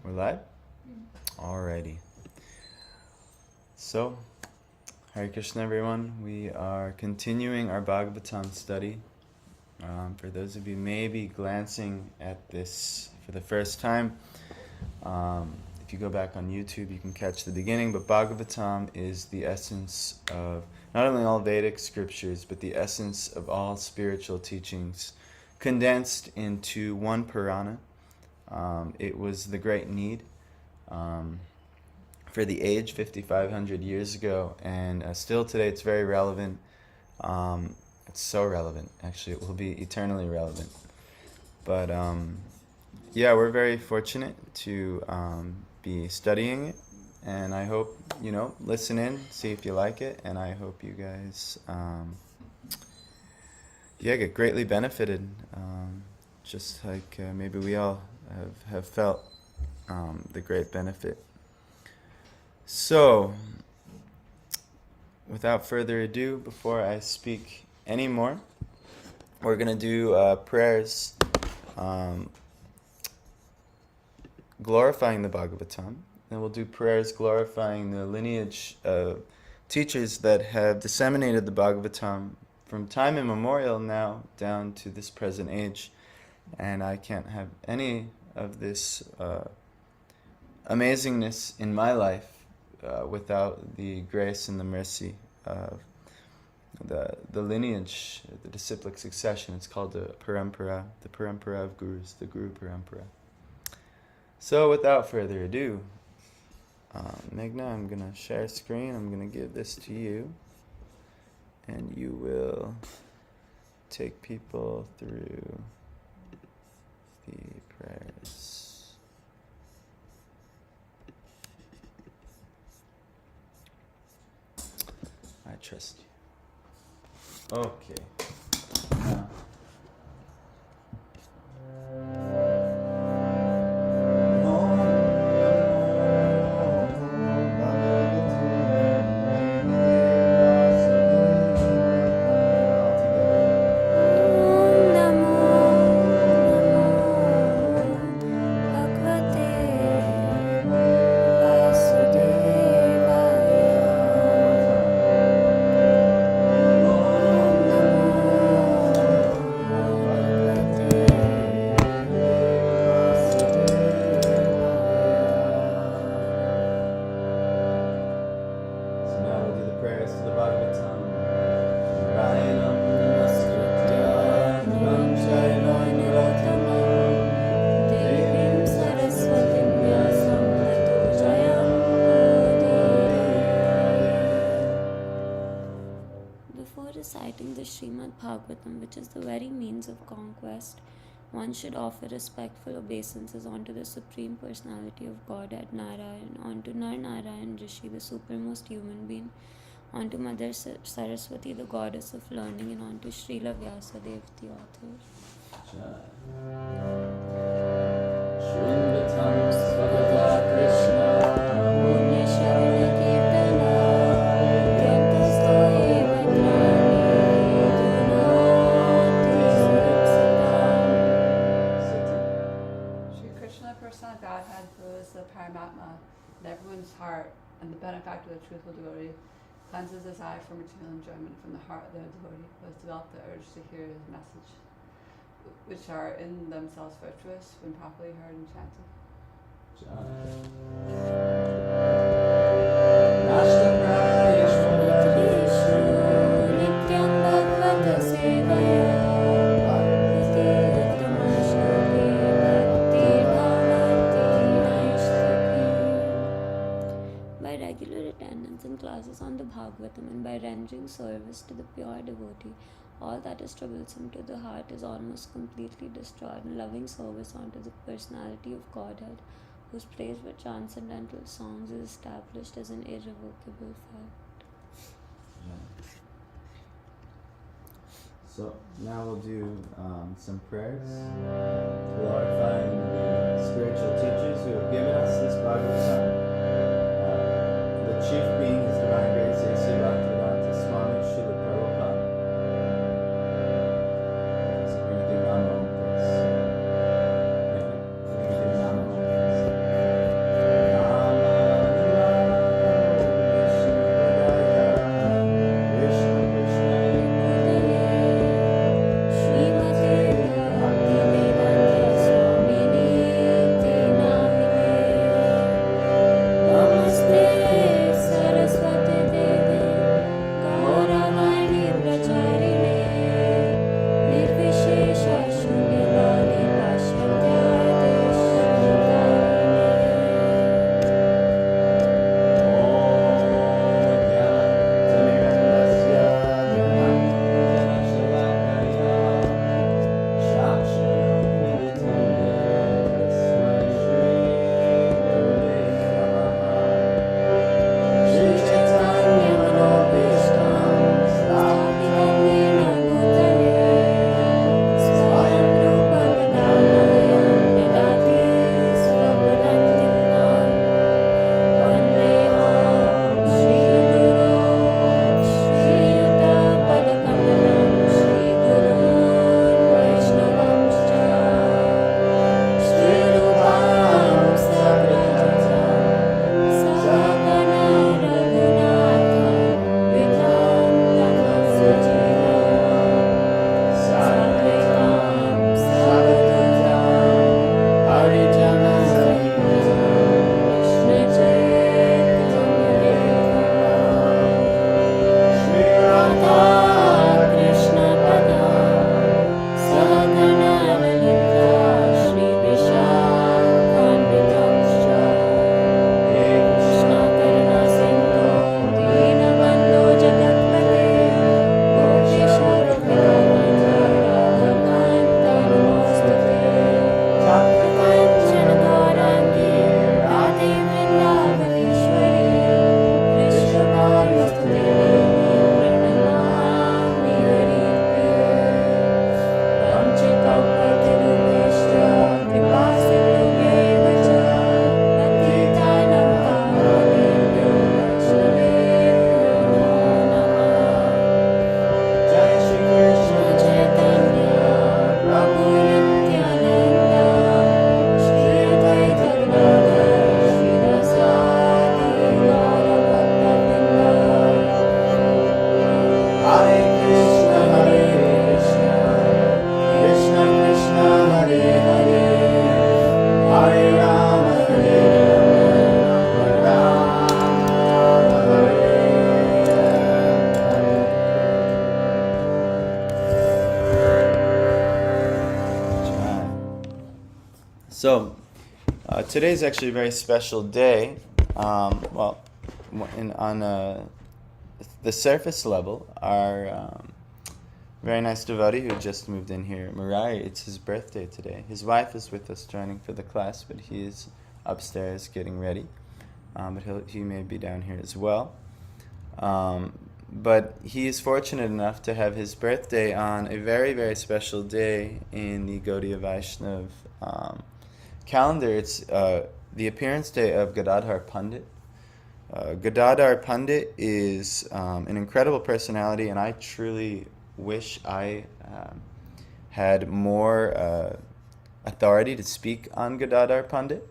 We're live? Alrighty. So, Hare Krishna everyone. We are continuing our Bhagavatam study. For those of you maybe glancing at this for the first time, if you go back on YouTube you can catch the beginning, but Bhagavatam is the essence of not only all Vedic scriptures, but the essence of all spiritual teachings condensed into one Purana. It was the great need for the age 5,500 years ago, and still today it's very relevant. It's so relevant, actually. It will be eternally relevant. But yeah, we're very fortunate to be studying it, and I hope, listen in, see if you like it, and I hope you guys get greatly benefited, just like maybe we all have felt the great benefit. So, without further ado, before I speak anymore, we're going to do prayers glorifying the Bhagavatam, and we'll do prayers glorifying the lineage of teachers that have disseminated the Bhagavatam from time immemorial now down to this present age. And I can't have any of this amazingness in my life without the grace and the mercy of the lineage, the disciplic succession. It's called the parampara of gurus, the Guru Parampara. So without further ado, Meghna, I'm going to share screen. I'm going to give this to you, and you will take people through the prayers. I trust you. Okay. Now, which is the very means of conquest, one should offer respectful obeisances unto the Supreme Personality of Godhead, Narayan, unto Nar Narayan Rishi, the supermost human being, unto Mother Saraswati, the goddess of learning, and unto Srila Vyasadeva, the author. Shrinvatam Svagata Krishna Punya Sharana Kirtana Godhead, who is the Paramatma in everyone's heart and the benefactor of the truthful devotee, cleanses his eye from material enjoyment from the heart of the devotee who has developed the urge to hear his message, which are in themselves virtuous when properly heard and chanted. Classes on the Bhagavatam, and by rendering service to the pure devotee, all that is troublesome to the heart is almost completely destroyed, and loving service unto the personality of Godhead, whose praise with transcendental songs is established as an irrevocable fact. Yeah. So now we'll do some prayers glorifying the spiritual teachers who have given us this Bhagavatam. The chief being His Divine Grace A.C. Bhaktivedanta Swami Srila Prabhupada. So we're going to do Namo first. Yeah, we're going to do Namo first. So, today's actually a very special day. On the surface level, our very nice devotee who just moved in here, Murai, it's his birthday today. His wife is with us joining for the class, but he is upstairs getting ready. But he may be down here as well. But he is fortunate enough to have his birthday on a very, very special day in the Gaudiya Vaishnav calendar. It's the appearance day of Gadadhar Pandit. Gadadhar Pandit is an incredible personality, and I truly wish I had more authority to speak on Gadadhar Pandit.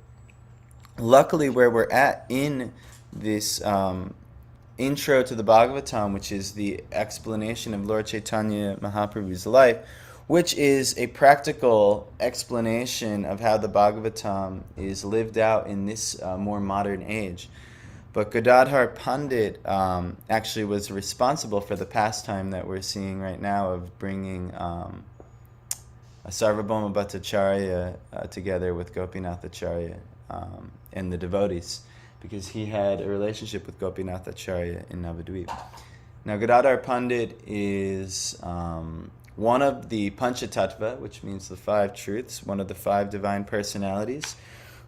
Luckily, where we're at in this intro to the Bhagavatam, which is the explanation of Lord Chaitanya Mahaprabhu's life, which is a practical explanation of how the Bhagavatam is lived out in this more modern age. But Gadadhar Pandit actually was responsible for the pastime that we're seeing right now of bringing a Sarvabhauma Bhattacharya together with Gopinath Acharya and the devotees, because he had a relationship with Gopinath Acharya in Navadvip. Now, Gadadhar Pandit is one of the Panchatattva, which means the five truths, one of the five divine personalities,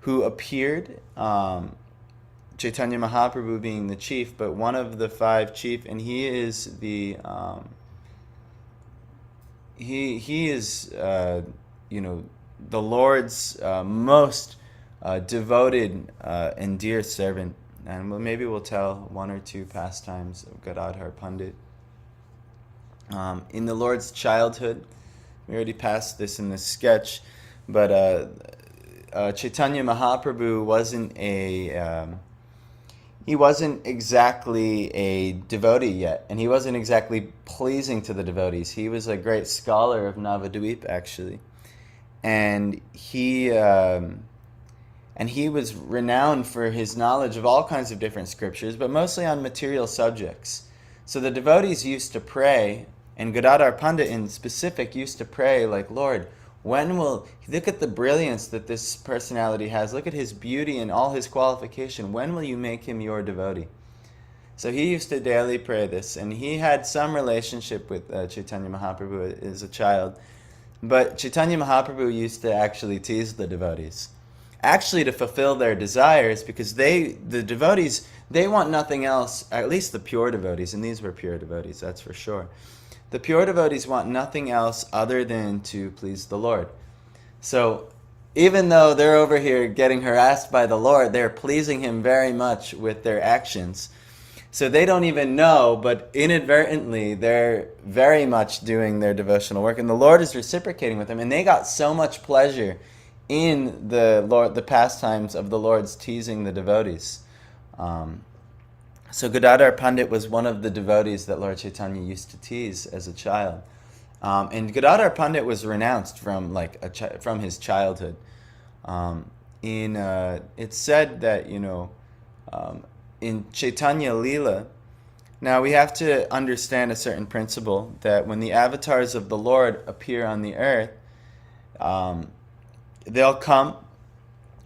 who appeared, Chaitanya Mahaprabhu being the chief, but one of the five chief, and he is the he is the Lord's most devoted and dear servant. And maybe we'll tell one or two pastimes of Gadadhar Pandit. In the Lord's childhood, we already passed this in this sketch, but Chaitanya Mahaprabhu he wasn't exactly a devotee yet, and he wasn't exactly pleasing to the devotees. He was a great scholar of Navadvip, actually, and he was renowned for his knowledge of all kinds of different scriptures, but mostly on material subjects. So the devotees used to pray, and Gadadhar Pandit in specific used to pray, like, Lord, look at the brilliance that this personality has, look at his beauty and all his qualification, when will you make him your devotee? So he used to daily pray this, and he had some relationship with Chaitanya Mahaprabhu as a child, but Chaitanya Mahaprabhu used to actually tease the devotees, actually to fulfill their desires, because the devotees, they want nothing else, at least the pure devotees, and these were pure devotees, that's for sure. The pure devotees want nothing else other than to please the Lord. So even though they're over here getting harassed by the Lord, they're pleasing him very much with their actions. So they don't even know, but inadvertently they're very much doing their devotional work, and the Lord is reciprocating with them, and they got so much pleasure in the pastimes of the Lord's teasing the devotees. So Gadadhar Pandit was one of the devotees that Lord Chaitanya used to tease as a child. And Gadadhar Pandit was renounced from from his childhood. It's said that, in Chaitanya Leela, now we have to understand a certain principle, that when the avatars of the Lord appear on the earth, they'll come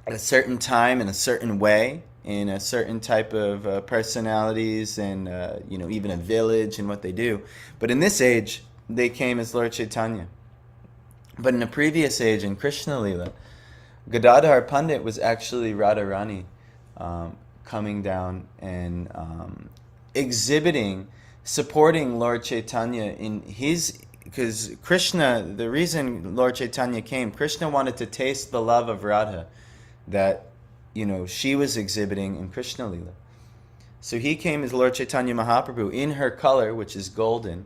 at a certain time in a certain way, in a certain type of personalities, and even a village and what they do. But in this age, they came as Lord Chaitanya. But in a previous age, in Krishna Leela, Gadadhar Pandit was actually Radharani coming down and supporting Lord Chaitanya in his... Because Krishna, the reason Lord Chaitanya came, Krishna wanted to taste the love of Radha that she was exhibiting in Krishna Leela. So he came as Lord Chaitanya Mahaprabhu in her color, which is golden,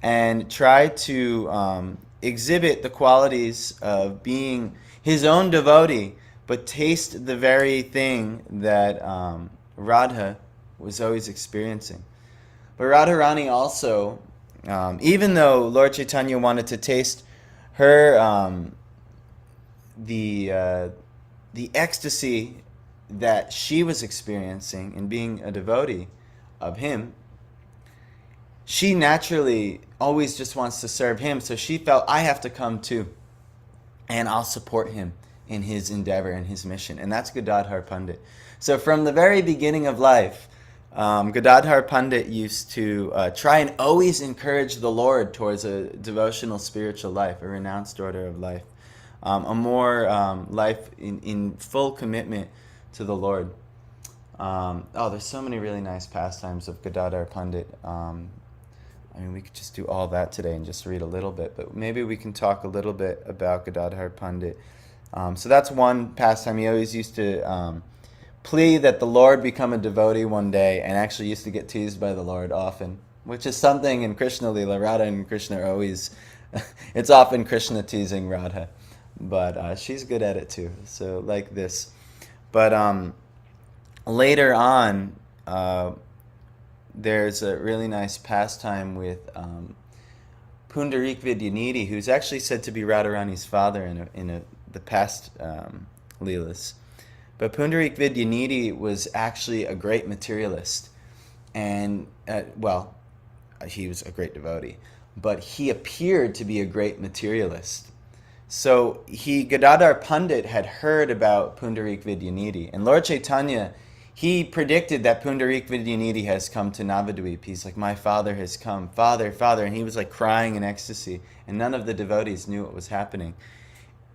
and tried to exhibit the qualities of being his own devotee, but taste the very thing that Radha was always experiencing. But Radharani also, even though Lord Chaitanya wanted to taste her the ecstasy that she was experiencing in being a devotee of him, she naturally always just wants to serve him. So she felt, I have to come too, and I'll support him in his endeavor and his mission, and that's Gadadhar Pandit. So from the very beginning of life, Gadadhar Pandit used to try and always encourage the Lord towards a devotional spiritual life, a renounced order of life, a more life in full commitment to the Lord. There's so many really nice pastimes of Gadadhar Pandit. I mean, we could just do all that today and just read a little bit, but maybe we can talk a little bit about Gadadhar Pandit. So that's one pastime. He always used to plea that the Lord become a devotee one day, and actually used to get teased by the Lord often, which is something in Krishna Lila. Radha and Krishna are always, it's often Krishna teasing Radha, but she's good at it too, so like this. But later on, there's a really nice pastime with Pundarik Vidyanidhi, who's actually said to be Radharani's father in the past Leelas. But Pundarik Vidyanidhi was actually a great materialist, and he was a great devotee, but he appeared to be a great materialist. So Gadadhar Pandit had heard about Pundarik Vidyanidhi, and Lord Chaitanya, he predicted that Pundarik Vidyanidhi has come to Navadvip. He's like, my father has come, Father, Father, and he was like crying in ecstasy, and none of the devotees knew what was happening.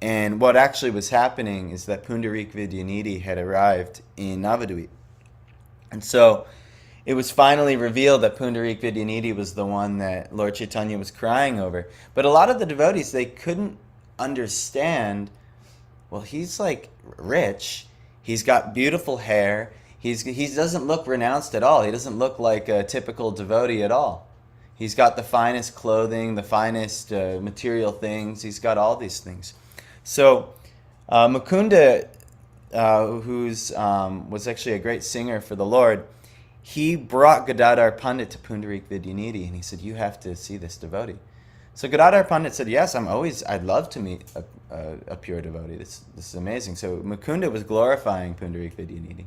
And what actually was happening is that Pundarik Vidyanidhi had arrived in Navadvip. And so it was finally revealed that Pundarik Vidyanidhi was the one that Lord Chaitanya was crying over. But a lot of the devotees, they couldn't understand, well, he's like rich, he's got beautiful hair, he doesn't look renounced at all, he doesn't look like a typical devotee at all. He's got the finest clothing, the finest material things, he's got all these things. So Mukunda, who's was actually a great singer for the Lord, he brought Gadadhar Pandit to Pundarik Vidyanidhi, and he said, you have to see this devotee. So Gadadhar Pandit said, yes, I'd love to meet a pure devotee. This is amazing. So Mukunda was glorifying Pundarik Vidyanidhi.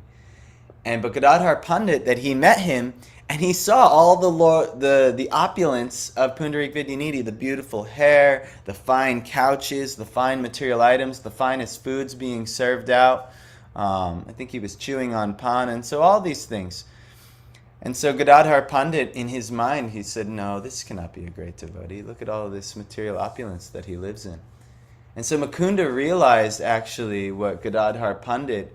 But Gadadhar Pandit, that he met him, and he saw all the opulence of Pundarik Vidyanidhi, the beautiful hair, the fine couches, the fine material items, the finest foods being served out. I think he was chewing on pan, and so all these things. And so Gadadhar Pandit, in his mind, he said, no, this cannot be a great devotee. Look at all of this material opulence that he lives in. And so Mukunda realized actually what Gadadhar Pandit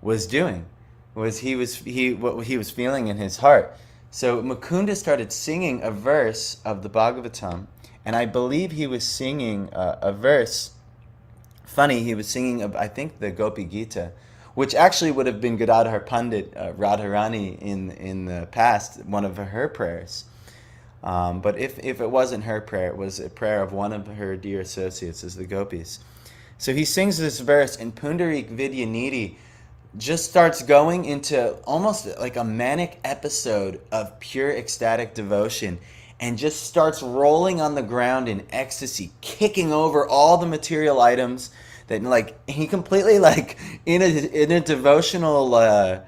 was doing, was what he was feeling in his heart. So Mukunda started singing a verse of the Bhagavatam, and I believe he was singing a verse, he was singing, I think, the Gopi Gita, which actually would have been Gadadhar Pandit, Radharani in the past, one of her prayers. But if it wasn't her prayer, it was a prayer of one of her dear associates, as the gopis. So he sings this verse, and Pundarik Vidyanidhi just starts going into almost like a manic episode of pure ecstatic devotion, and just starts rolling on the ground in ecstasy, kicking over all the material items that, like, he completely, like, in a devotional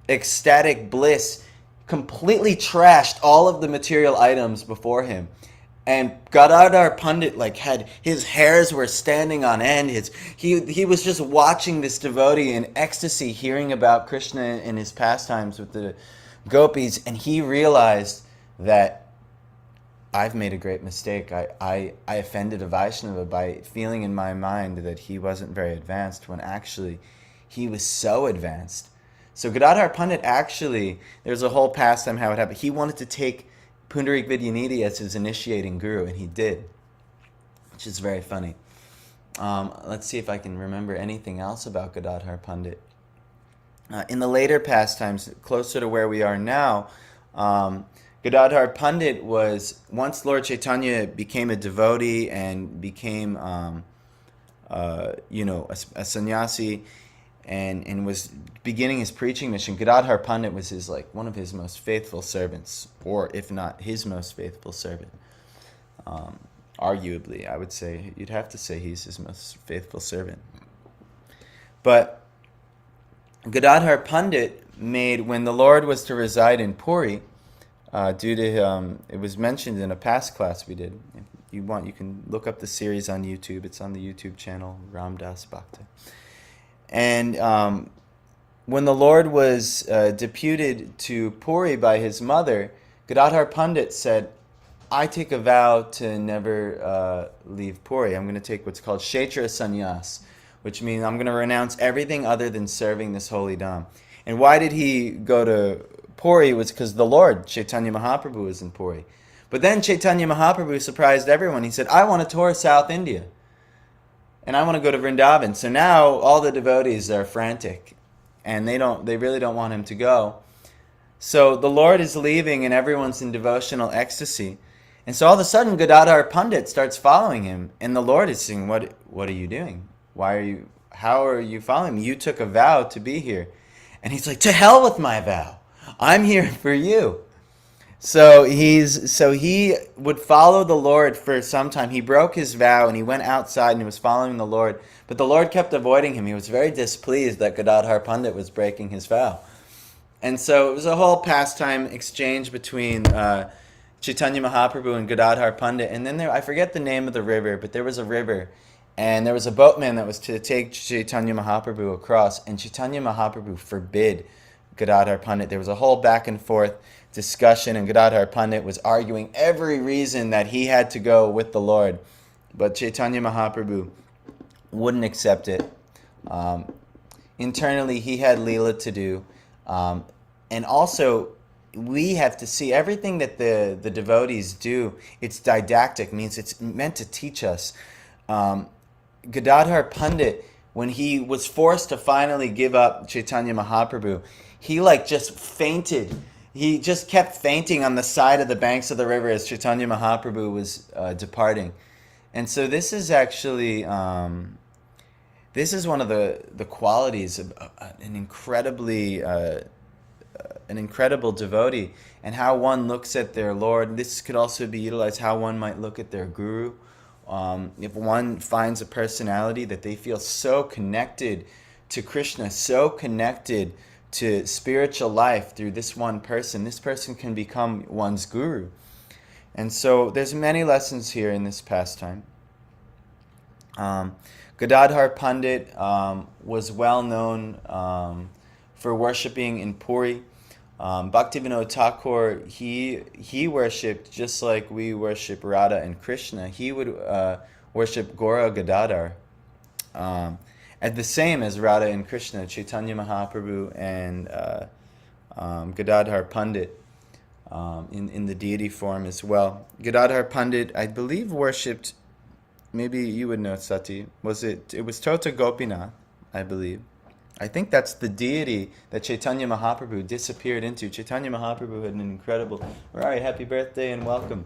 ecstatic bliss, completely trashed all of the material items before him. And Gadadhar Pandit, like, had his hairs were standing on end. He was just watching this devotee in ecstasy, hearing about Krishna and his pastimes with the gopis, and he realized that I've made a great mistake. I offended a Vaishnava by feeling in my mind that he wasn't very advanced, when actually he was so advanced. So Gadadhar Pandit, actually, there's a whole pastime how it happened. He wanted to take Pundarik Vidyanidhi as his initiating guru, and he did, which is very funny. Let's see if I can remember anything else about Gadadhar Pandit. In the later pastimes, closer to where we are now, Gadadhar Pandit was, once Lord Chaitanya became a devotee and became, a sannyasi, and was beginning his preaching mission, Gadadhar Pandit was one of his most faithful servants, or if not his most faithful servant. Arguably, I would say, you'd have to say he's his most faithful servant. But Gadadhar Pandit made, when the Lord was to reside in Puri, due to it was mentioned in a past class we did. you want, you can look up the series on YouTube. It's on the YouTube channel, Ram Das Bhakta. And when the Lord was deputed to Puri by his mother, Gadadhar Pandit said, I take a vow to never leave Puri. I'm going to take what's called Kshetra Sannyas, which means I'm going to renounce everything other than serving this holy Dham. And why did he go to Puri? It was because the Lord, Chaitanya Mahaprabhu, was in Puri. But then Chaitanya Mahaprabhu surprised everyone. He said, I want to tour South India. And I want to go to Vrindavan. So now all the devotees are frantic. And they really don't want him to go. So the Lord is leaving and everyone's in devotional ecstasy. And so all of a sudden Gadadhar Pandit starts following him. And the Lord is saying, what are you doing? How are you following me? You took a vow to be here. And he's like, to hell with my vow. I'm here for you. So he would follow the Lord for some time. He broke his vow and he went outside and he was following the Lord. But the Lord kept avoiding him. He was very displeased that Gadadhar Pandit was breaking his vow. And so it was a whole pastime exchange between Chaitanya Mahaprabhu and Gadadhar Pandit. And then I forget the name of the river, but there was a river. And there was a boatman that was to take Chaitanya Mahaprabhu across. And Chaitanya Mahaprabhu forbid Gadadhar Pandit. There was a whole back and forth discussion, and Gadadhar Pandit was arguing every reason that he had to go with the Lord. But Chaitanya Mahaprabhu wouldn't accept it. Internally, he had Leela to do. And also, we have to see everything that the devotees do. It's didactic, means it's meant to teach us. Gadadhar Pandit, when he was forced to finally give up Chaitanya Mahaprabhu, he just fainted. He just kept fainting on the side of the banks of the river as Chaitanya Mahaprabhu was departing. And so this is actually, this is one of the qualities of an incredible devotee, and how one looks at their Lord. This could also be utilized how one might look at their guru. If one finds a personality that they feel so connected to Krishna, so connected to spiritual life through this one person, this person can become one's guru. And so there's many lessons here in this pastime. Gadadhar Pandit was well known for worshipping in Puri. Bhaktivinoda Thakur, he worshipped just like we worship Radha and Krishna. He would worship Gaura Gadadhar, at the same as Radha and Krishna, Chaitanya Mahaprabhu and Gadadhar Pandit in the deity form as well. Gadadhar Pandit, I believe, worshipped, maybe you would know, Sati, it was Tota Gopinath, I believe. I think that's the deity that Chaitanya Mahaprabhu disappeared into. Chaitanya Mahaprabhu had an incredible... All right, happy birthday and welcome.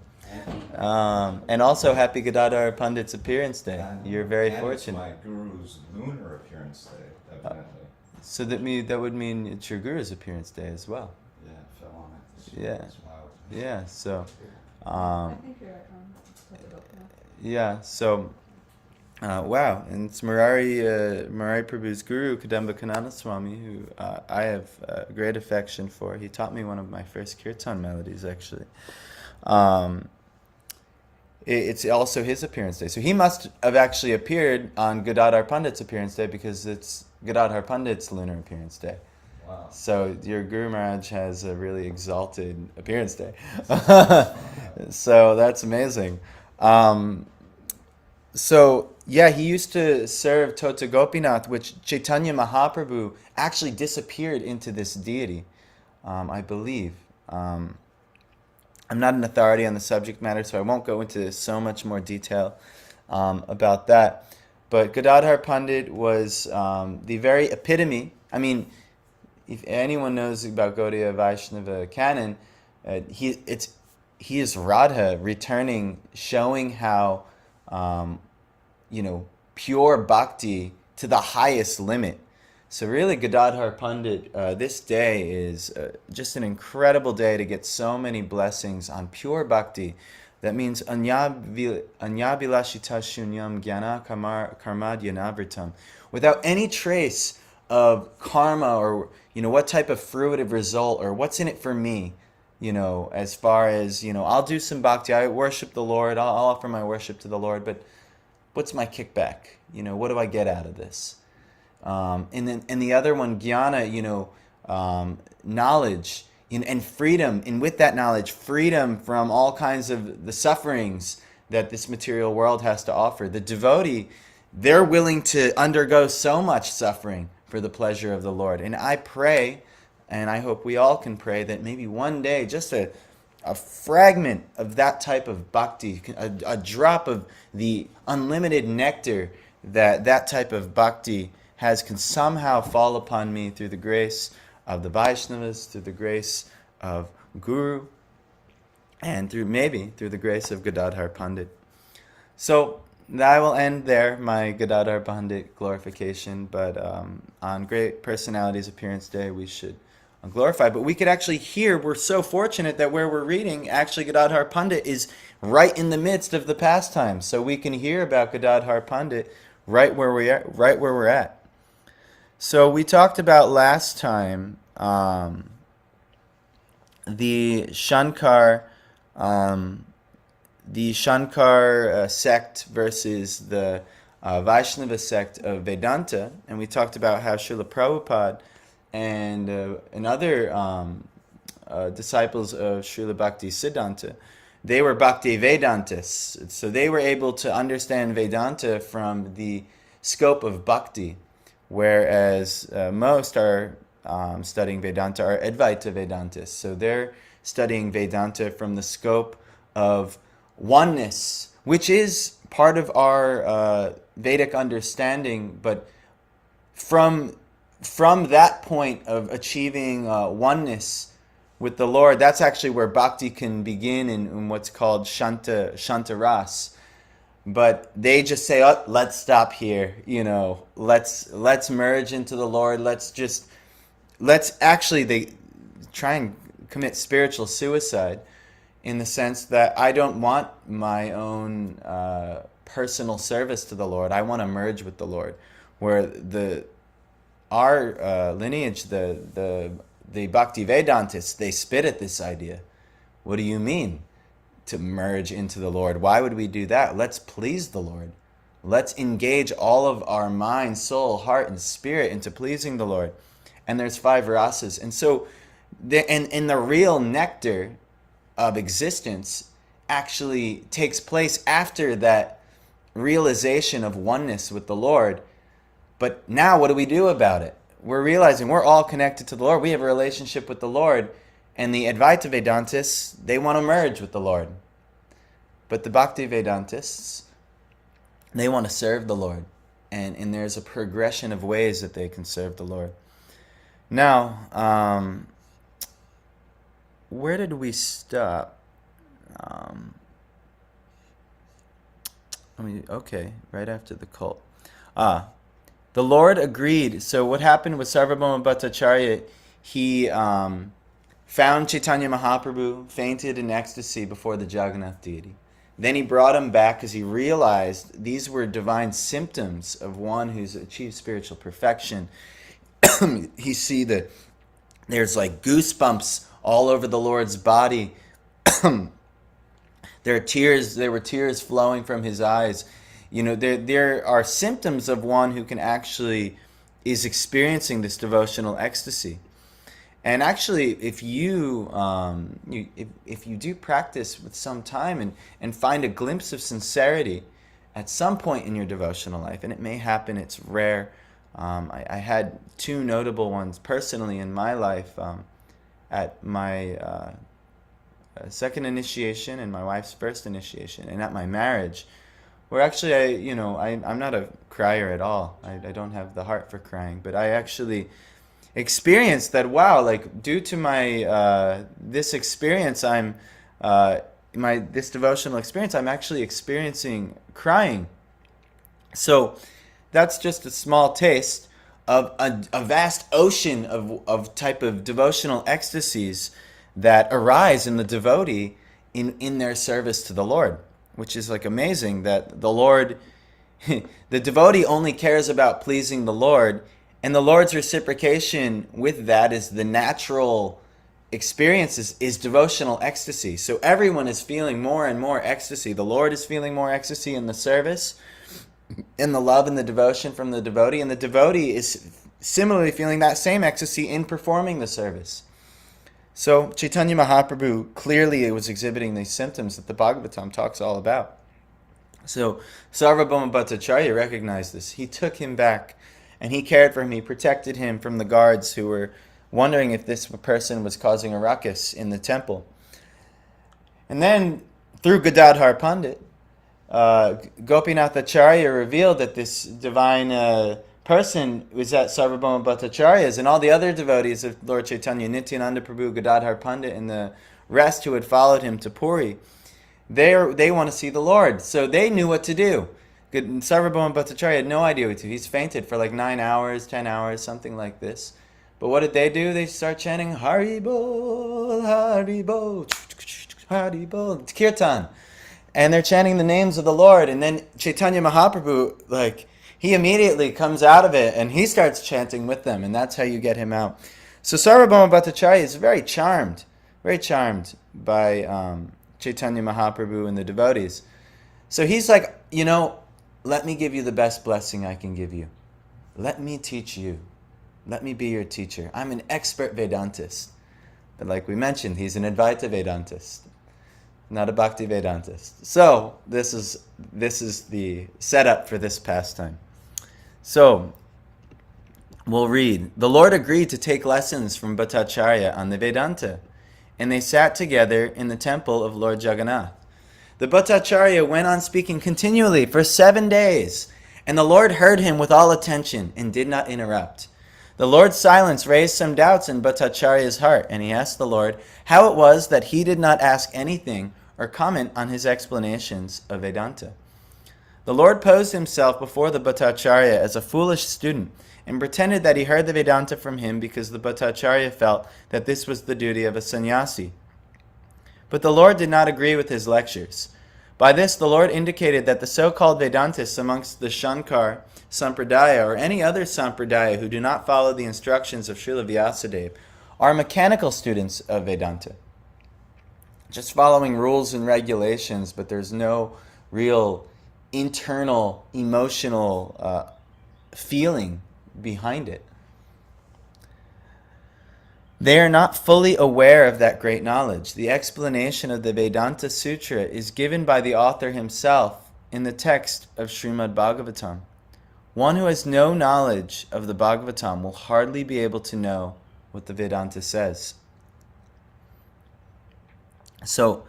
And also happy Gadadhar Pandit's appearance day. You're very fortunate. It's my guru's lunar appearance day, evidently. So that would mean it's your guru's appearance day as well. Yeah, it fell on it this Yeah. year. It's wild. Yeah, so... I think you're right. Yeah, so... wow, and it's Murari Prabhu's guru, Kadamba Kanana Swami, who I have great affection for. He taught me one of my first kirtan melodies, actually. It's also his appearance day. So he must have actually appeared on Gadadhar Pandit's appearance day, because it's Gadadhar Pandit's lunar appearance day. Wow. So your Guru Maharaj has a really exalted appearance day. So that's amazing. So, yeah, he used to serve Tota Gopinath, which Chaitanya Mahaprabhu actually disappeared into this deity, I believe. I'm not an authority on the subject matter, so I won't go into so much more detail about that. But Gadadhar Pandit was the very epitome. I mean, if anyone knows about Gaudiya Vaishnava canon, he is Radha returning, showing how... pure bhakti to the highest limit. So really, Gadadhar Pandit, this day is just an incredible day to get so many blessings on pure bhakti. That means anyabilashita shunyam jnana karmadyanavritam. Without any trace of karma or what type of fruitive result or what's in it for me. as far as, I'll do some bhakti, I worship the Lord, I'll offer my worship to the Lord, but what's my kickback? What do I get out of this? And the other one, jnana, knowledge and freedom, and with that knowledge, freedom from all kinds of the sufferings that this material world has to offer. The devotee, they're willing to undergo so much suffering for the pleasure of the Lord. And I pray, and I hope we all can pray, that maybe one day, just a fragment of that type of bhakti, a drop of the unlimited nectar that type of bhakti has, can somehow fall upon me through the grace of the Vaishnavas, through the grace of Guru, and maybe through the grace of Gadadhar Pandit. So I will end there my Gadadhar Pandit glorification, but on Great Personalities Appearance Day we should glorify. But we could actually hear, we're so fortunate that where we're reading, actually Gadadhar Pandit is right in the midst of the pastime, so we can hear about Gadadhar Pandit right where we're at. So we talked about last time the Shankar sect versus the Vaishnava sect of Vedanta, and we talked about how Srila Prabhupada and other disciples of Srila Bhakti Siddhanta, they were Bhakti Vedantists, so they were able to understand Vedanta from the scope of Bhakti, whereas most are studying Vedanta are Advaita Vedantists. So they're studying Vedanta from the scope of oneness, which is part of our Vedic understanding, but from that point of achieving oneness with the Lord, that's actually where bhakti can begin in what's called Shanta Ras. But they just say, oh, let's stop here, let's merge into the Lord, they try and commit spiritual suicide, in the sense that I don't want my own personal service to the Lord. I want to merge with the Lord. Where our lineage, the Bhakti Vedantists, they spit at this idea. What do you mean to merge into the Lord? Why would we do that? Let's please the Lord. Let's engage all of our mind, soul, heart, and spirit into pleasing the Lord. And there's 5 rasas. And so, the real nectar of existence actually takes place after that realization of oneness with the Lord. But now what do we do about it? We're realizing we're all connected to the Lord. We have a relationship with the Lord. And the Advaita Vedantists, they want to merge with the Lord. But the Bhakti Vedantists, they want to serve the Lord. And there's a progression of ways that they can serve the Lord. Now, where did we stop? Right after the cult. The Lord agreed. So what happened with Sarvabhauma Bhattacharya, he found Chaitanya Mahaprabhu fainted in ecstasy before the Jagannath deity. Then he brought him back because he realized these were divine symptoms of one who's achieved spiritual perfection. You see that there's like goosebumps all over the Lord's body. There were tears flowing from his eyes. There are symptoms of one who can actually is experiencing this devotional ecstasy. And actually, if you do practice with some time and find a glimpse of sincerity at some point in your devotional life, and it may happen, it's rare. I had 2 notable ones personally in my life at my second initiation and my wife's first initiation, and at my marriage, where actually I'm not a crier at all. I don't have the heart for crying, but I actually experienced that, wow, like due to my this experience, this devotional experience, I'm actually experiencing crying. So that's just a small taste of a vast ocean of type of devotional ecstasies that arise in the devotee in their service to the Lord, which is like amazing that the Lord, the devotee only cares about pleasing the Lord, and the Lord's reciprocation with that is the natural experience is devotional ecstasy. So everyone is feeling more and more ecstasy. The Lord is feeling more ecstasy in the service, in the love and the devotion from the devotee, and the devotee is similarly feeling that same ecstasy in performing the service. So Chaitanya Mahaprabhu clearly was exhibiting these symptoms that the Bhagavatam talks all about. So Sarvabhauma Bhattacharya recognized this. He took him back and he cared for him. He protected him from the guards who were wondering if this person was causing a ruckus in the temple. And then, through Gadadhar Pandit, Gopinath Acharya revealed that this divine person was at Sarvabhauma Bhattacharya's, and all the other devotees of Lord Chaitanya, Nityananda Prabhu, Gadadhar Pandit, and the rest who had followed him to Puri, they want to see the Lord. So they knew what to do. Sarvabhauma Bhattacharya had no idea what to do. He's fainted for like 9 hours, 10 hours, something like this. But what did they do? They start chanting, Hari Bol, Hari Bol, Hari Bol. It's kirtan. And they're chanting the names of the Lord. And then Chaitanya Mahaprabhu, he immediately comes out of it and he starts chanting with them. And that's how you get him out. So Sarvabhauma Bhattacharya is very charmed by Chaitanya Mahaprabhu and the devotees. So he's like, let me give you the best blessing I can give you. Let me teach you. Let me be your teacher. I'm an expert Vedantist. But like we mentioned, he's an Advaita Vedantist, not a Bhakti Vedantist. So this is the setup for this pastime. So we'll read. The Lord agreed to take lessons from Bhattacharya on the Vedanta, and they sat together in the temple of Lord Jagannath. The Bhattacharya went on speaking continually for 7 days, and the Lord heard him with all attention and did not interrupt. The Lord's silence raised some doubts in Bhattacharya's heart, and he asked the Lord how it was that he did not ask anything or comment on his explanations of Vedanta. The Lord posed himself before the Bhattacharya as a foolish student and pretended that he heard the Vedanta from him because the Bhattacharya felt that this was the duty of a sannyasi. But the Lord did not agree with his lectures. By this, the Lord indicated that the so-called Vedantists amongst the Shankar Sampradaya or any other Sampradaya who do not follow the instructions of Srila Vyasadeva are mechanical students of Vedanta. Just following rules and regulations, but there's no real internal, emotional feeling behind it. They are not fully aware of that great knowledge. The explanation of the Vedanta Sutra is given by the author himself in the text of Srimad Bhagavatam. One who has no knowledge of the Bhagavatam will hardly be able to know what the Vedanta says. So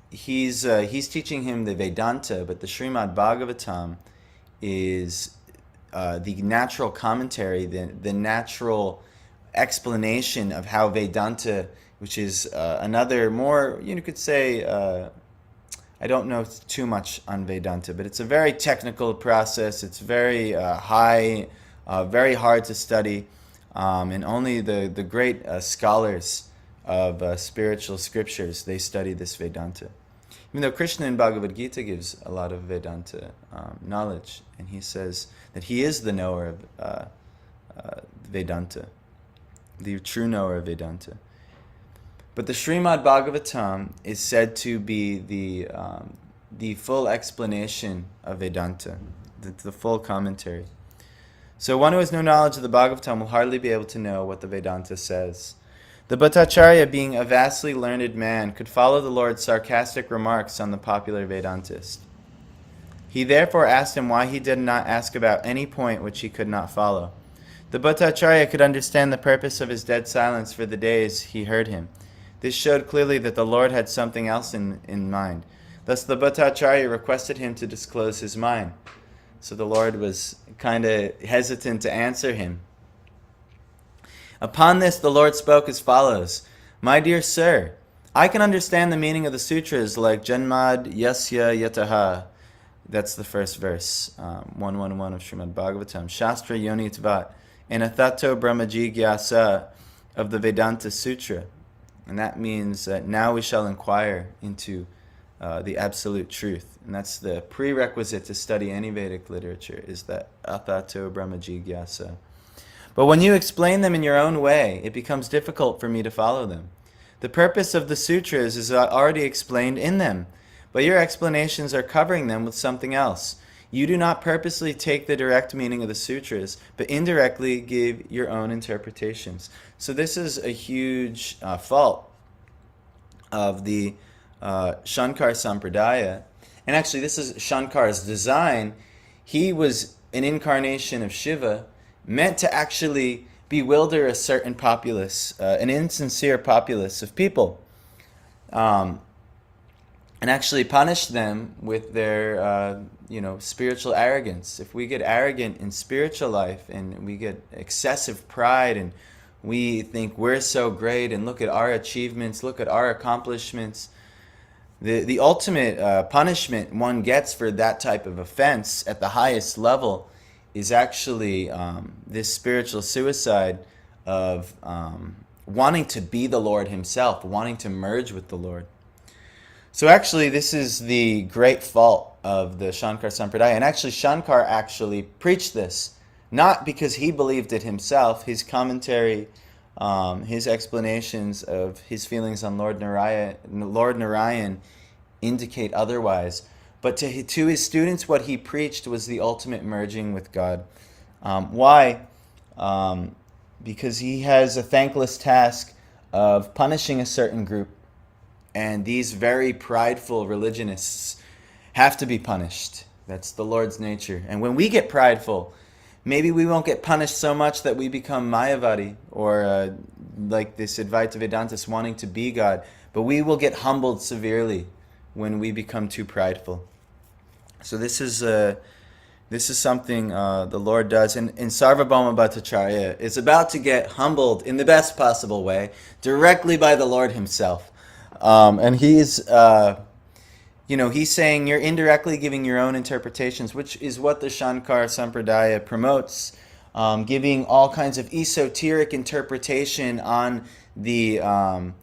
he's teaching him the Vedanta, but the Srimad Bhagavatam is the natural commentary, the natural explanation of how Vedanta, which is another more, you could say, I don't know too much on Vedanta, but it's a very technical process. It's very high, very hard to study, and only the great scholars of spiritual scriptures, they study this Vedanta. Even though Krishna in Bhagavad Gita gives a lot of Vedanta knowledge, and he says that he is the knower of Vedanta, the true knower of Vedanta. But the Srimad Bhagavatam is said to be the full explanation of Vedanta, the full commentary. So one who has no knowledge of the Bhagavatam will hardly be able to know what the Vedanta says. The Bhattacharya, being a vastly learned man, could follow the Lord's sarcastic remarks on the popular Vedantist. He therefore asked him why he did not ask about any point which he could not follow. The Bhattacharya could understand the purpose of his dead silence for the days he heard him. This showed clearly that the Lord had something else in mind. Thus the Bhattacharya requested him to disclose his mind. So the Lord was kind of hesitant to answer him. Upon this, the Lord spoke as follows: My dear sir, I can understand the meaning of the sutras like Janmad Yasya Yataha. That's the first verse, 111 of Srimad Bhagavatam. Shastra Yonitvat, and Athato Brahmajigyasa of the Vedanta Sutra. And that means that now we shall inquire into the absolute truth. And that's the prerequisite to study any Vedic literature, is that Athato Brahmajigyasa. But when you explain them in your own way, it becomes difficult for me to follow them. The purpose of the sutras is already explained in them, but your explanations are covering them with something else. You do not purposely take the direct meaning of the sutras, but indirectly give your own interpretations. So this is a huge fault of the Shankar Sampradaya. And actually, this is Shankar's design. He was an incarnation of Shiva, meant to actually bewilder a certain populace, an insincere populace of people, and actually punish them with their, spiritual arrogance. If we get arrogant in spiritual life and we get excessive pride and we think we're so great and look at our achievements, look at our accomplishments, the ultimate punishment one gets for that type of offense at the highest level is actually this spiritual suicide of wanting to be the Lord himself, wanting to merge with the Lord. So actually, this is the great fault of the Shankar Sampradaya. And actually, Shankar actually preached this, not because he believed it himself. His commentary, his explanations of his feelings on Lord Narayan indicate otherwise. But to his students, what he preached was the ultimate merging with God. Why? Because he has a thankless task of punishing a certain group, and these very prideful religionists have to be punished. That's the Lord's nature. And when we get prideful, maybe we won't get punished so much that we become Mayavadi, or like this Advaita Vedantis wanting to be God, but we will get humbled severely when we become too prideful. So this is something the Lord does. And Sarvabhauma Bhattacharya is about to get humbled in the best possible way, directly by the Lord himself. And he's saying you're indirectly giving your own interpretations, which is what the Shankar Sampradaya promotes, giving all kinds of esoteric interpretation on the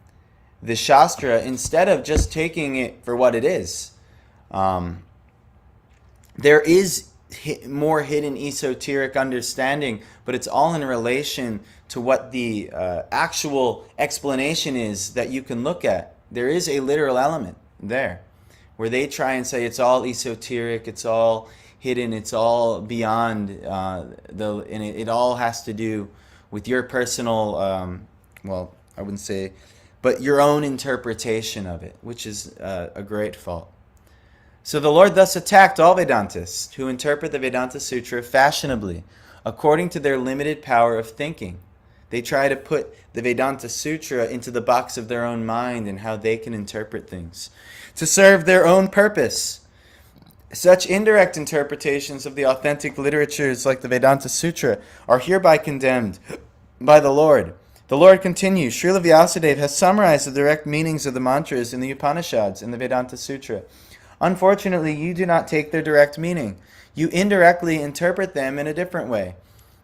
Shastra instead of just taking it for what it is. There is more hidden esoteric understanding, but it's all in relation to what the actual explanation is that you can look at. There is a literal element there, where they try and say it's all esoteric, it's all hidden, it's all beyond, and it all has to do with your personal, I wouldn't say, but your own interpretation of it, which is a great fault. So the Lord thus attacked all Vedantists who interpret the Vedanta Sutra fashionably, according to their limited power of thinking. They try to put the Vedanta Sutra into the box of their own mind and how they can interpret things, to serve their own purpose. Such indirect interpretations of the authentic literatures like the Vedanta Sutra are hereby condemned by the Lord. The Lord continues, Srila Vyasadeva has summarized the direct meanings of the mantras in the Upanishads in the Vedanta Sutra. Unfortunately, you do not take their direct meaning. You indirectly interpret them in a different way.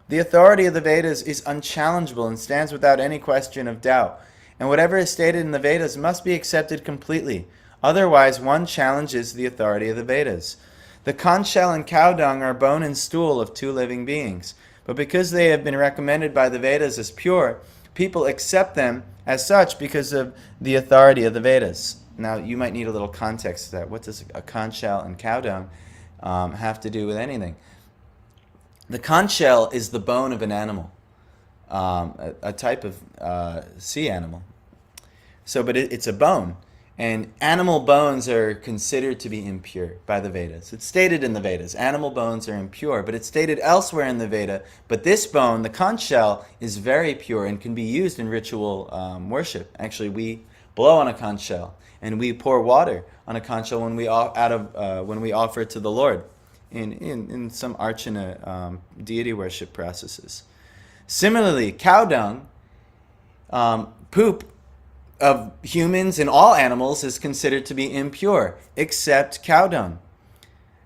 The authority of the Vedas is unchallengeable and stands without any question of doubt, and whatever is stated in the Vedas must be accepted completely. Otherwise, one challenges the authority of the Vedas. The conch shell and cow dung are bone and stool of two living beings, but because they have been recommended by the Vedas as pure, people accept them as such because of the authority of the Vedas. Now, you might need a little context to that. What does a conch shell and cow dung have to do with anything? The conch shell is the bone of an animal, a type of sea animal. So, but it's a bone. And animal bones are considered to be impure by the Vedas. It's stated in the Vedas, animal bones are impure, but it's stated elsewhere in the Veda. But this bone, the conch shell, is very pure and can be used in ritual worship. Actually, we blow on a conch shell, and we pour water on a conch shell when we offer it to the Lord in some archana deity worship processes. Similarly, cow dung, poop of humans and all animals is considered to be impure, except cow dung.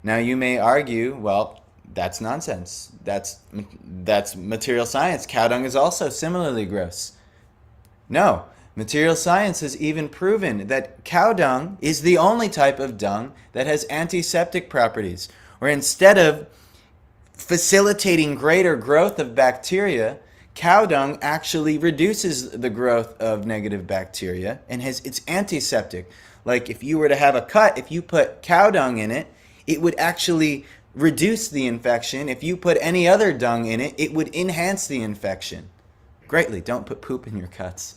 Now you may argue, well, that's nonsense. That's material science. Cow dung is also similarly gross. No, material science has even proven that cow dung is the only type of dung that has antiseptic properties, where instead of facilitating greater growth of bacteria, cow dung actually reduces the growth of negative bacteria and it's antiseptic. Like if you were to have a cut, if you put cow dung in it, it would actually reduce the infection. If you put any other dung in it, it would enhance the infection greatly. Don't put poop in your cuts.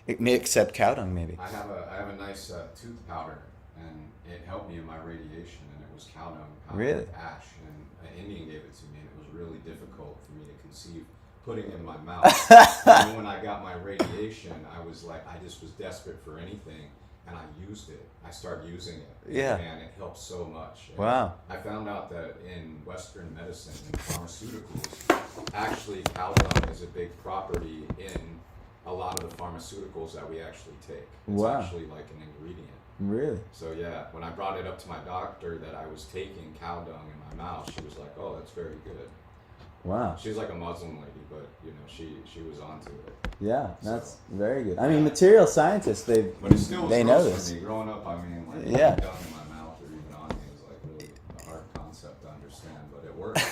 It may accept cow dung maybe. I have a nice tooth powder, and it helped me in my radiation, and it was cow dung powder Really? with ash, and an Indian gave it to me, and it was really difficult for me to conceive putting in my mouth. And then when I got my radiation, I was like, I just was desperate for anything, and I used it. I started using it. Yeah. And it helped so much. And Wow. I found out that in Western medicine and pharmaceuticals, actually cow dung is a big property in a lot of the pharmaceuticals that we actually take. It's Wow. actually like an ingredient. Really? So yeah, when I brought it up to my doctor that I was taking cow dung in my mouth, she was like, "Oh, that's very good." Wow. She's like a Muslim lady, but you know, she was onto it. Yeah, that's very good. I mean, material scientists, But it still was they know gross this. for me growing up. I mean, like Yeah. dung in my mouth or even on me is like really a hard concept to understand, but it works.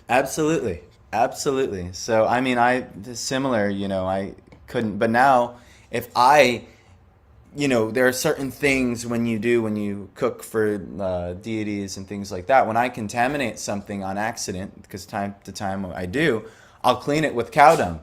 Absolutely. Absolutely. So, I mean, similar, I couldn't, but now if there are certain things when you cook for deities and things like that, when I contaminate something on accident, because time to time I do, I'll clean it with cow dung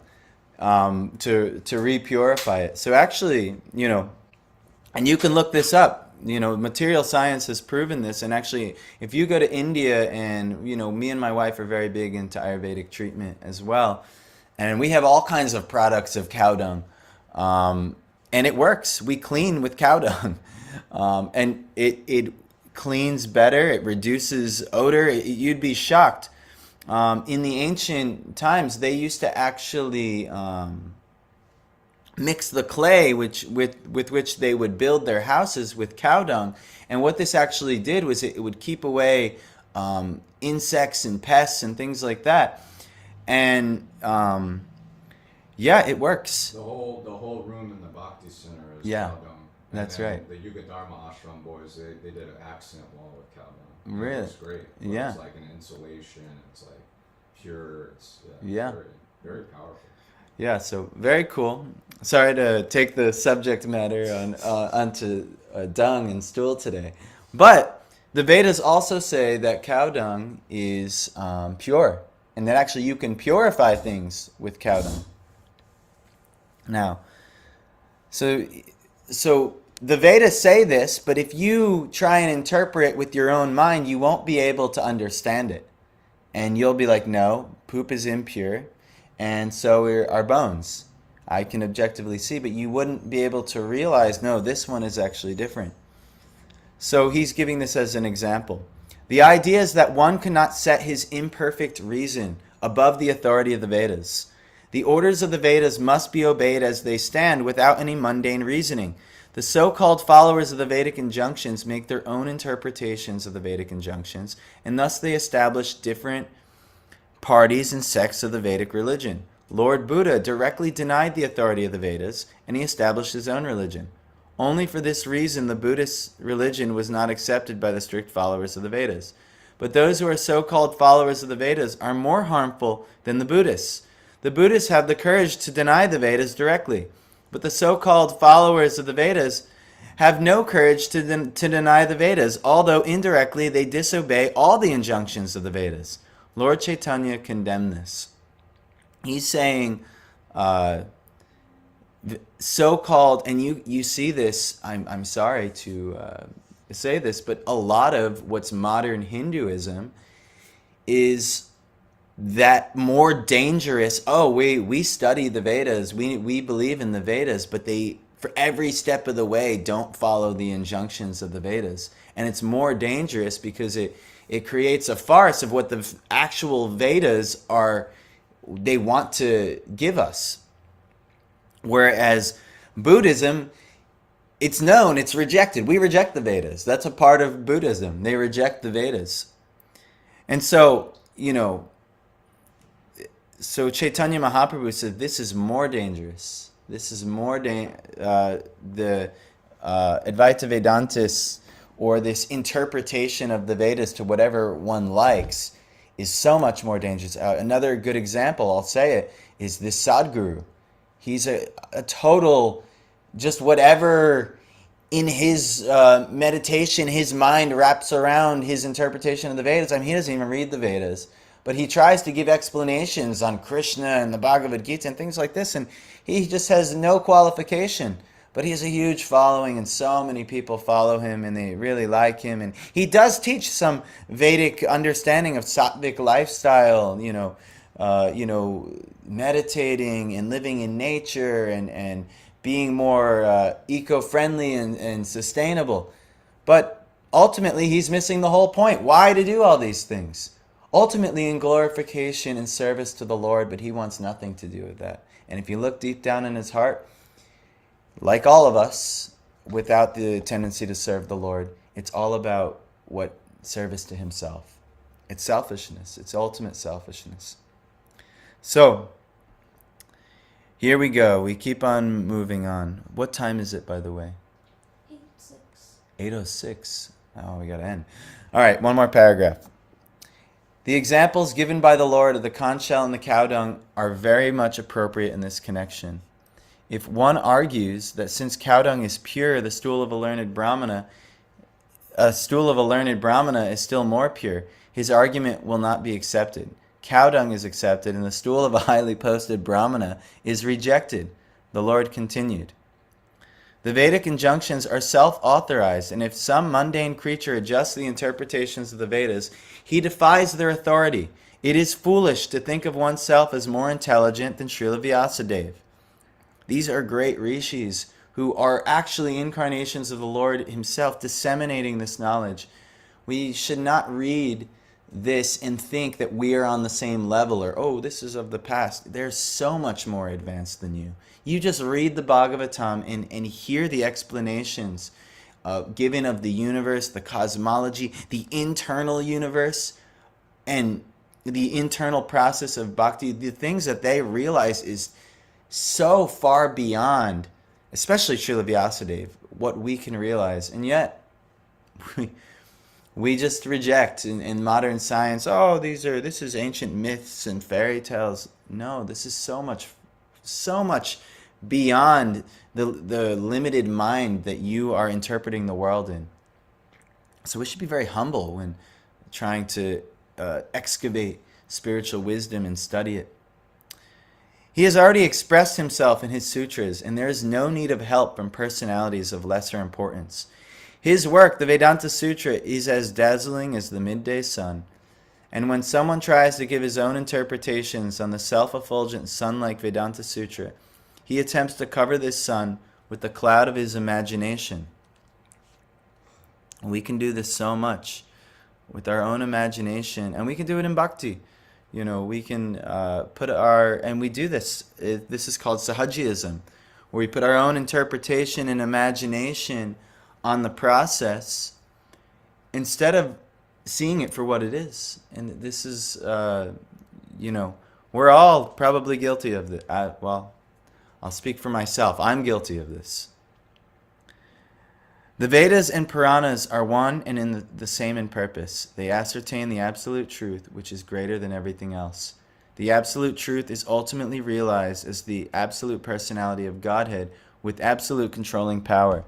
to re-purify it. So actually, and you can look this up. Material science has proven this. And actually, if you go to India, and me and my wife are very big into Ayurvedic treatment as well, and we have all kinds of products of cow dung, and it works. We clean with cow dung, and it cleans better. It reduces odor. You'd be shocked. In the ancient times, they used to actually mix the clay with which they would build their houses with cow dung. And what this actually did was it would keep away insects and pests and things like that. And yeah, it works. The whole room in the Bhakti Center is Yeah, cow dung. And that's then right. The Yuga Dharma ashram boys, they did an accent wall with cow dung. Really? It's great. Yeah. It's like an insulation. It's like pure. It's Yeah. very, very powerful. Yeah, so very cool. Sorry to take the subject matter onto dung and stool today, but the Vedas also say that cow dung is pure, and that actually you can purify things with cow dung. Now, so the Vedas say this, but if you try and interpret it with your own mind, you won't be able to understand it, and you'll be like, no, poop is impure. And so are our bones. I can objectively see, but you wouldn't be able to realize, no, this one is actually different. So he's giving this as an example. The idea is that one cannot set his imperfect reason above the authority of the Vedas. The orders of the Vedas must be obeyed as they stand without any mundane reasoning. The so-called followers of the Vedic injunctions make their own interpretations of the Vedic injunctions, and thus they establish different parties and sects of the Vedic religion. Lord Buddha directly denied the authority of the Vedas, and he established his own religion. Only for this reason the Buddhist religion was not accepted by the strict followers of the Vedas. But those who are so-called followers of the Vedas are more harmful than the Buddhists. The Buddhists have the courage to deny the Vedas directly, but the so-called followers of the Vedas have no courage to deny the Vedas, although indirectly they disobey all the injunctions of the Vedas. Lord Chaitanya condemned this. He's saying, so-called, and you see this, I'm sorry to say this, but a lot of what's modern Hinduism is that more dangerous, we study the Vedas, we believe in the Vedas, but they, for every step of the way, don't follow the injunctions of the Vedas. And it's more dangerous because it creates a farce of what the actual Vedas they want to give us. Whereas Buddhism, it's known, it's rejected. We reject the Vedas. That's a part of Buddhism. They reject the Vedas. And so, so Chaitanya Mahaprabhu said this is more dangerous. This is more the Advaita Vedantists, or this interpretation of the Vedas to whatever one likes, is so much more dangerous. Another good example, I'll say it, is this Sadhguru. He's a total, just whatever in his meditation, his mind wraps around his interpretation of the Vedas. I mean, he doesn't even read the Vedas, but he tries to give explanations on Krishna and the Bhagavad Gita and things like this, and he just has no qualification. But he has a huge following, and so many people follow him, and they really like him. And he does teach some Vedic understanding of sattvic lifestyle, meditating and living in nature and being more eco-friendly and sustainable. But ultimately, he's missing the whole point. Why to do all these things? Ultimately in glorification and service to the Lord, but he wants nothing to do with that. And if you look deep down in his heart, like all of us, without the tendency to serve the Lord, it's all about what service to himself. It's selfishness. It's ultimate selfishness. So, here we go. We keep on moving on. What time is it, by the way? 8:06. Oh, we got to end. All right, one more paragraph. The examples given by the Lord of the conch shell and the cow dung are very much appropriate in this connection. If one argues that since cow dung is pure, the stool of a learned Brahmana is still more pure, his argument will not be accepted. Cow dung is accepted, and the stool of a highly posted Brahmana is rejected. The Lord continued. The Vedic injunctions are self-authorized, and if some mundane creature adjusts the interpretations of the Vedas, he defies their authority. It is foolish to think of oneself as more intelligent than Srila Vyasadeva. These are great rishis who are actually incarnations of the Lord himself disseminating this knowledge. We should not read this and think that we are on the same level or, oh, this is of the past. They're so much more advanced than you. You just read the Bhagavatam and hear the explanations given of the universe, the cosmology, the internal universe, and the internal process of bhakti. The things that they realize is so far beyond, especially Srila Vyasadeva, what we can realize. And yet, we just reject in modern science, oh, this is ancient myths and fairy tales. No, this is so much beyond the limited mind that you are interpreting the world in. So we should be very humble when trying to excavate spiritual wisdom and study it. He has already expressed himself in his sutras, and there is no need of help from personalities of lesser importance. His work, the Vedanta Sutra, is as dazzling as the midday sun. And when someone tries to give his own interpretations on the self-effulgent sun-like Vedanta Sutra, he attempts to cover this sun with the cloud of his imagination. We can do this so much with our own imagination, and we can do it in bhakti. We can and we do this. This is called Sahajiyism, where we put our own interpretation and imagination on the process instead of seeing it for what it is. And this is, we're all probably guilty of this. Well, I'll speak for myself. I'm guilty of this. The Vedas and Puranas are one and in the same in purpose. They ascertain the absolute truth, which is greater than everything else. The absolute truth is ultimately realized as the absolute personality of Godhead with absolute controlling power.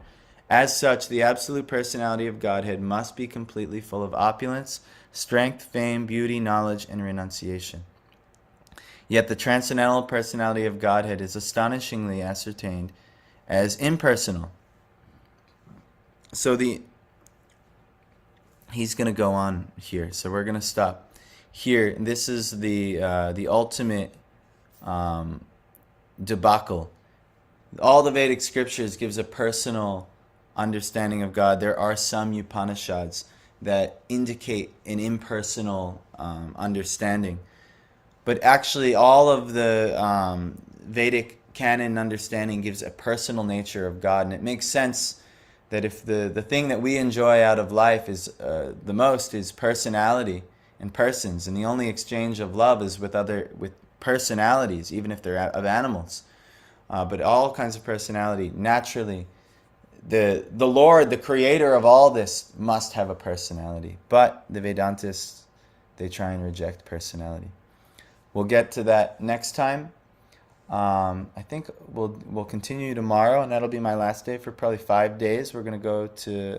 As such, the absolute personality of Godhead must be completely full of opulence, strength, fame, beauty, knowledge, and renunciation. Yet the transcendental personality of Godhead is astonishingly ascertained as impersonal. So he's going to go on here. So we're going to stop here. This is the ultimate debacle. All the Vedic scriptures gives a personal understanding of God. There are some Upanishads that indicate an impersonal understanding. But actually all of the Vedic canon understanding gives a personal nature of God. And it makes sense that if the thing that we enjoy out of life is the most is personality and persons, and the only exchange of love is with personalities, even if they're of animals, but all kinds of personality, naturally, the Lord, the creator of all this, must have a personality. But the Vedantists, they try and reject personality. We'll get to that next time. I think we'll continue tomorrow, and that'll be my last day for probably 5 days. We're going to go to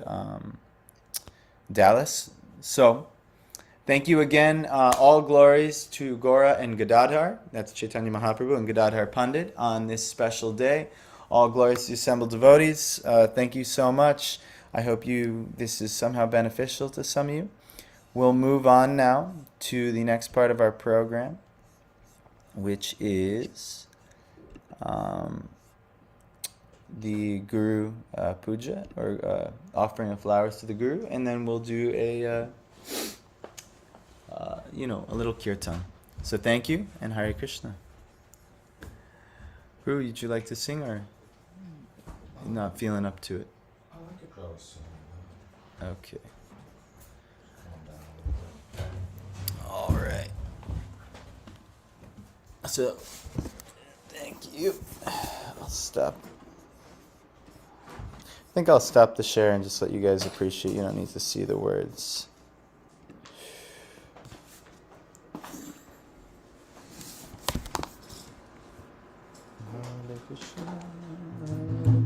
Dallas. So thank you again. All glories to Gora and Gadadhar. That's Chaitanya Mahaprabhu and Gadadhar Pandit on this special day. All glories to assembled devotees. Thank you so much. I hope this is somehow beneficial to some of you. We'll move on now to the next part of our program, which is the Guru Puja, or offering of flowers to the Guru, and then we'll do a little kirtan. So thank you, and Hare Krishna. Guru, would you like to sing, or not feeling up to it? I could probably sing. Okay. All right. So, thank you. I'll stop. I think I'll stop the share and just let you guys appreciate. You don't need to see the words. Hare Krishna, Hare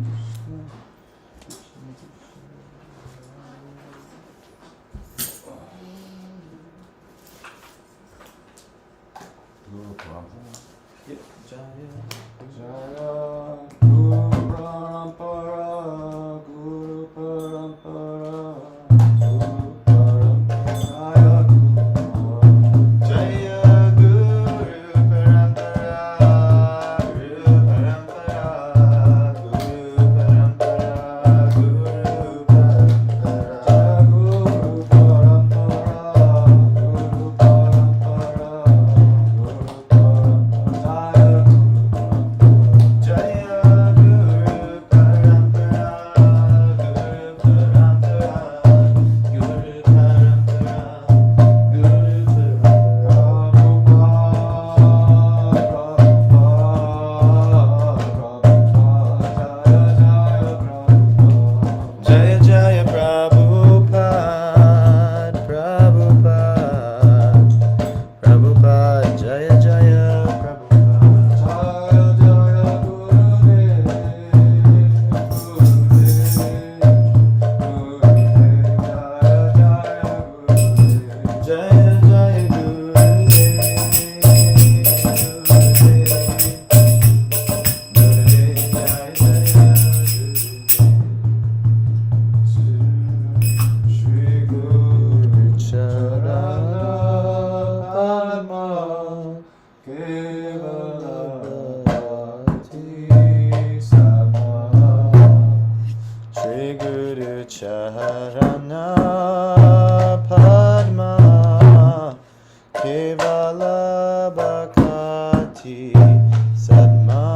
Sadma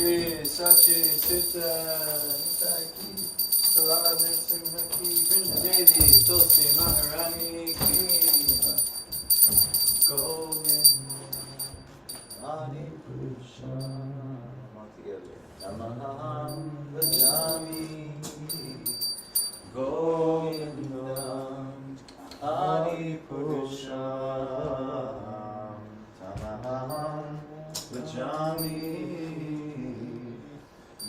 Shri Sachi Sita Nisaki Prahlad Nrsimha Ki Vrinda Devi Tulsi Maharani Ki Govinda Adi Purusha. All together. Namaham Bhajami Govindam Adi Purusha. Tamaham Bhajami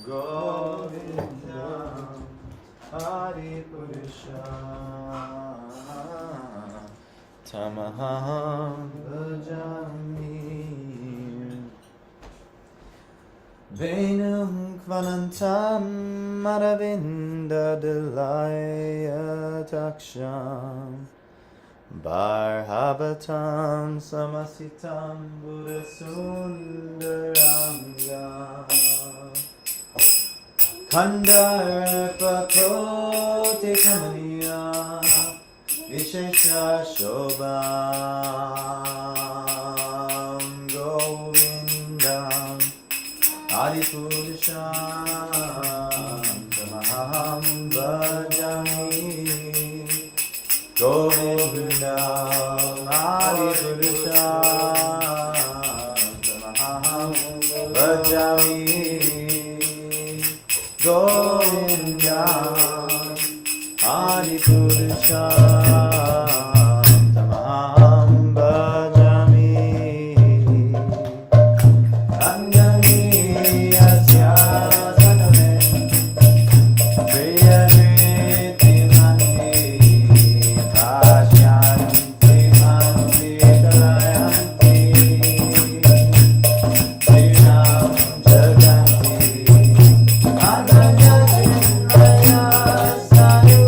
Govindam Adi Purusha. Tamaham Bhajami. Venum Kvanantam Maravinda Delaya Taksham Barhavatam Samasitam Buddha Sundarangam Kandarpa Kote Kamaniya Vishesha Shobham Govindam Adi Purusham Tamaham Bhajami Govindam Adi Purusham Tamaham Bhajami Govindam Adi Purusham Tamaham Bhajami. Anjani Asya Sakame Priyaniti Mandi Kashyanti Mandi Kalayanti Srinam Jaganti Ananya Chinmaya Sayu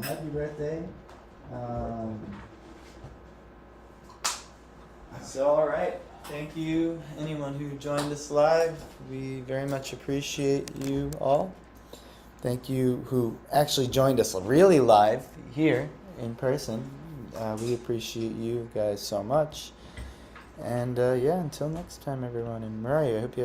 Happy birthday. So, all right. Thank you, anyone who joined us live. We very much appreciate you all. Thank you who actually joined us really live here in person. We appreciate you guys so much. And yeah, until next time, everyone. And Murray, I hope you have